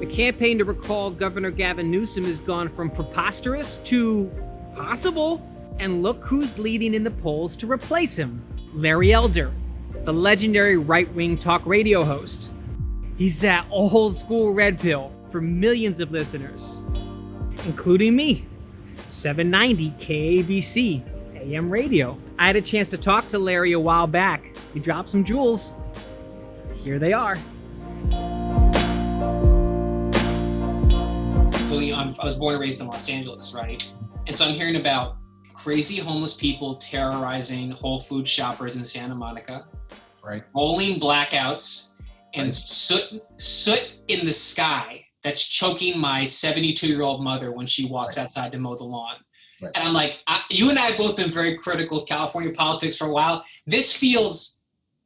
The campaign to recall Governor Gavin Newsom has gone from preposterous to possible. And look who's leading in the polls to replace him. Larry Elder, the legendary right-wing talk radio host. He's that old school red pill for millions of listeners, including me. 790 KABC AM radio. I had a chance to talk to Larry a while back. He dropped some jewels. Here they are. So I was born and raised in Los Angeles, right? And so I'm hearing about crazy homeless people terrorizing Whole Foods shoppers in Santa Monica, right? Rolling blackouts and soot in the sky that's choking my 72-year-old mother when she walks outside to mow the lawn. Right. And I'm like, you and I have both been very critical of California politics for a while. This feels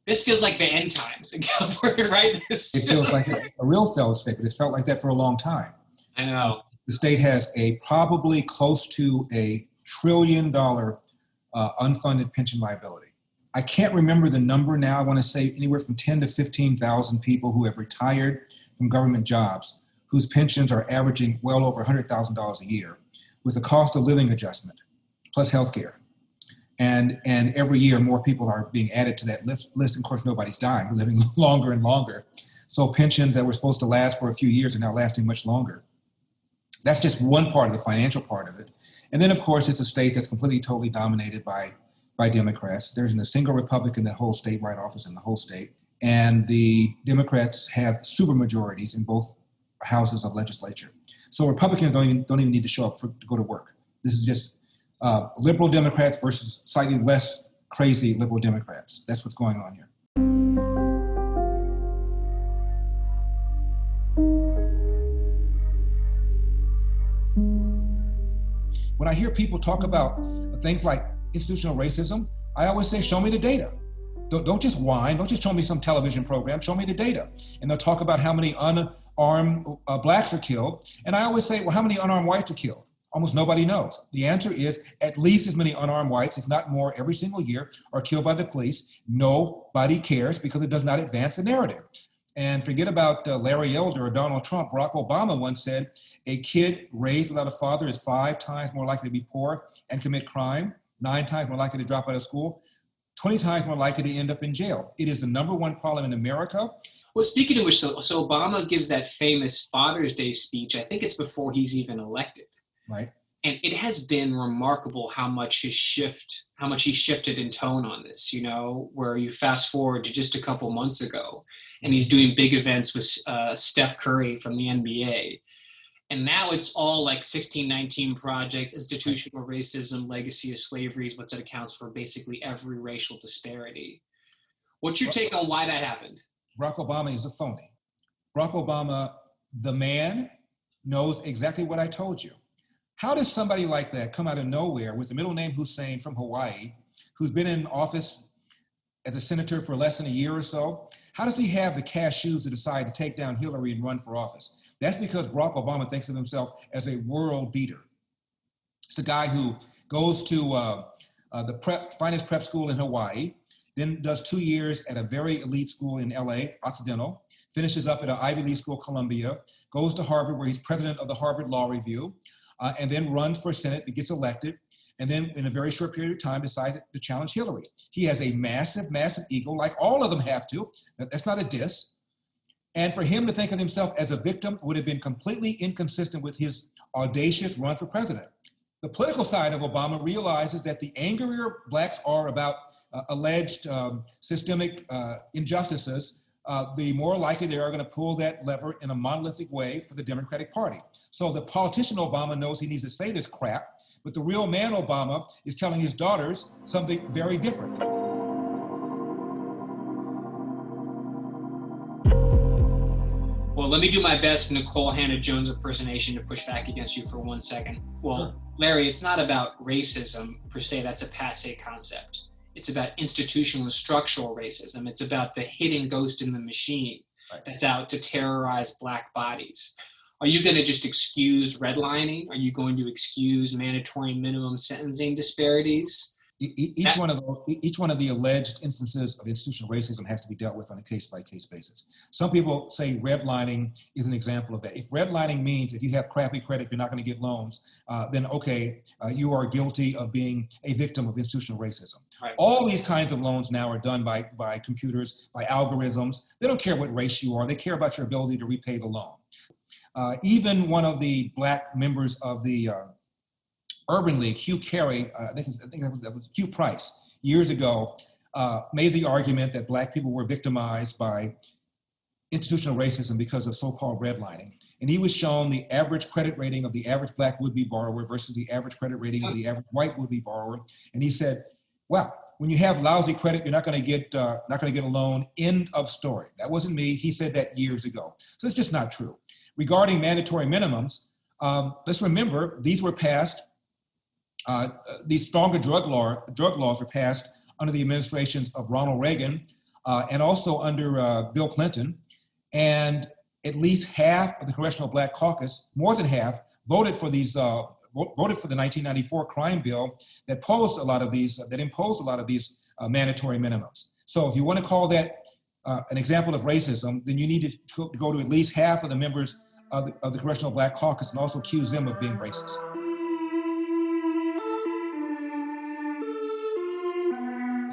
like the end times in California, right? It feels like a real failed state, but it's felt like that for a long time. I know. The state has a probably close to $1 trillion unfunded pension liability. I can't remember the number now. I want to say anywhere from 10 to 15,000 people who have retired from government jobs, whose pensions are averaging well over $100,000 a year, with a cost of living adjustment, plus health care. And every year more people are being added to that list. Of course, nobody's dying. We're living longer and longer. So pensions that were supposed to last for a few years are now lasting much longer. That's just one part of the financial part of it. And then, of course, it's a state that's completely, totally dominated by Democrats. There isn't a single Republican in the whole statewide office in the whole state. And the Democrats have supermajorities in both houses of legislature. So Republicans don't even need to show up to go to work. This is just liberal Democrats versus slightly less crazy liberal Democrats. That's what's going on here. When I hear people talk about things like institutional racism, I always say, show me the data. Don't just whine. Don't just show me some television program. Show me the data. And they'll talk about how many unarmed blacks are killed. And I always say, well, how many unarmed whites are killed? Almost nobody knows. The answer is at least as many unarmed whites, if not more, every single year are killed by the police. Nobody cares because it does not advance the narrative. And forget about Larry Elder or Donald Trump. Barack Obama once said, a kid raised without a father is 5 times more likely to be poor and commit crime, 9 times more likely to drop out of school, 20 times more likely to end up in jail. It is the #1 problem in America. Well, speaking of which, so Obama gives that famous Father's Day speech. I think it's before he's even elected. Right. And it has been remarkable how much he shifted in tone on this, where you fast forward to just a couple months ago and he's doing big events with Steph Curry from the NBA. And now it's all like 1619 projects, institutional racism, legacy of slavery is what accounts for basically every racial disparity. What's your take on why that happened? Barack Obama is a phony. Barack Obama, the man, knows exactly what I told you. How does somebody like that come out of nowhere with the middle name Hussein from Hawaii, who's been in office as a senator for less than a year or so? How does he have the cashews to decide to take down Hillary and run for office? That's because Barack Obama thinks of himself as a world beater. It's the guy who goes to the finest prep school in Hawaii, then does 2 years at a very elite school in LA, Occidental, finishes up at an Ivy League school, Columbia, goes to Harvard where he's president of the Harvard Law Review, and then runs for Senate and gets elected, and then in a very short period of time decided to challenge Hillary. He has a massive, massive ego, like all of them have to. That's not a diss. And for him to think of himself as a victim would have been completely inconsistent with his audacious run for president. The political side of Obama realizes that the angrier blacks are about alleged systemic injustices, the more likely they are going to pull that lever in a monolithic way for the Democratic Party. So the politician Obama knows he needs to say this crap, but the real man Obama is telling his daughters something very different. Well, let me do my best Nicole Hannah-Jones impersonation to push back against you for 1 second. Well, sure. Larry, it's not about racism per se. That's a passé concept. It's about institutional and structural racism. It's about the hidden ghost in the machine that's out to terrorize black bodies. Are you going to just excuse redlining? Are you going to excuse mandatory minimum sentencing disparities? Each one of the alleged instances of institutional racism has to be dealt with on a case-by-case basis. Some people say redlining is an example of that. If redlining means if you have crappy credit, you're not going to get loans, then okay, you are guilty of being a victim of institutional racism. Right. All these kinds of loans now are done by computers, by algorithms. They don't care what race you are. They care about your ability to repay the loan. Even one of the black members of the Urban League, Hugh Carey, I think that was Hugh Price, years ago, made the argument that black people were victimized by institutional racism because of so-called redlining. And he was shown the average credit rating of the average black would-be borrower versus the average credit rating of the average white would-be borrower. And he said, well, when you have lousy credit, you're not going to get a loan. End of story. That wasn't me. He said that years ago. So it's just not true. Regarding mandatory minimums, let's remember these were passed. These stronger drug laws were passed under the administrations of Ronald Reagan and also under Bill Clinton. And at least half of the Congressional Black Caucus, more than half, voted for these. Voted for the 1994 crime bill that imposed a lot of these mandatory minimums. So if you want to call that an example of racism, then you need to go to at least half of the members of the Congressional Black Caucus and also accuse them of being racist.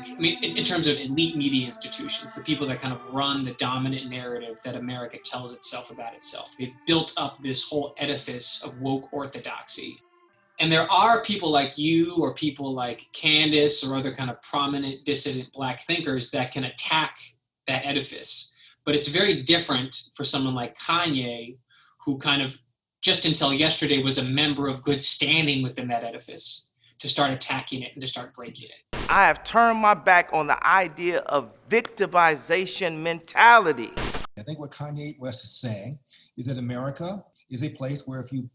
I mean, in terms of elite media institutions, the people that kind of run the dominant narrative that America tells itself about itself, they've built up this whole edifice of woke orthodoxy. And there are people like you or people like Candace or other kind of prominent dissident black thinkers that can attack that edifice. But it's very different for someone like Kanye, who kind of just until yesterday was a member of good standing within that edifice, to start attacking it and to start breaking it. I have turned my back on the idea of victimization mentality. I think what Kanye West is saying is that America is a place where if you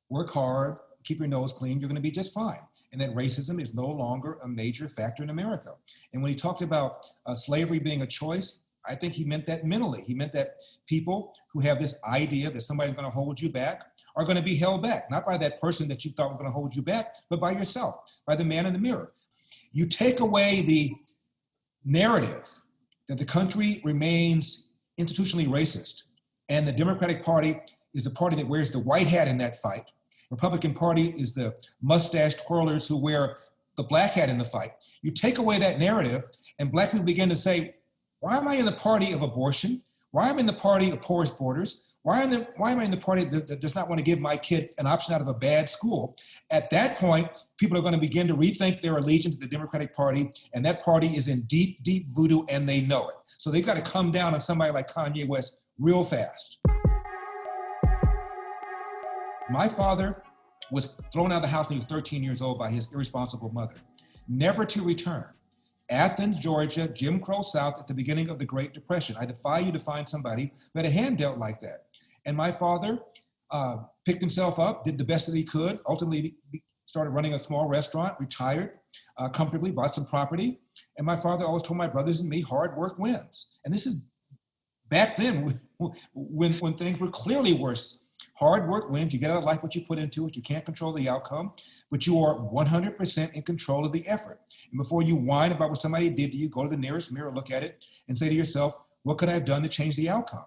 work hard, keep your nose clean, you're going to be just fine. And that racism is no longer a major factor in America. And when he talked about slavery being a choice, I think he meant that mentally. He meant that people who have this idea that somebody's going to hold you back are going to be held back, not by that person that you thought was going to hold you back, but by yourself, by the man in the mirror. You take away the narrative that the country remains institutionally racist, and the Democratic Party is the party that wears the white hat in that fight. Republican Party is the mustached twirlers who wear the black hat in the fight. You take away that narrative, and black people begin to say, why am I in the party of abortion? Why am I in the party of porous borders? Why am I in the party that does not want to give my kid an option out of a bad school? At that point, people are going to begin to rethink their allegiance to the Democratic Party, and that party is in deep, deep voodoo, and they know it. So they've got to come down on somebody like Kanye West real fast. My father was thrown out of the house when he was 13 years old by his irresponsible mother, never to return. Athens, Georgia, Jim Crow South at the beginning of the Great Depression. I defy you to find somebody who had a hand dealt like that. And my father picked himself up, did the best that he could, ultimately started running a small restaurant, retired comfortably, bought some property. And my father always told my brothers and me, hard work wins. And this is back then when things were clearly worse. Hard work wins. You get out of life what you put into it. You can't control the outcome, but you are 100% in control of the effort. And before you whine about what somebody did to you, go to the nearest mirror, look at it, and say to yourself, what could I have done to change the outcome?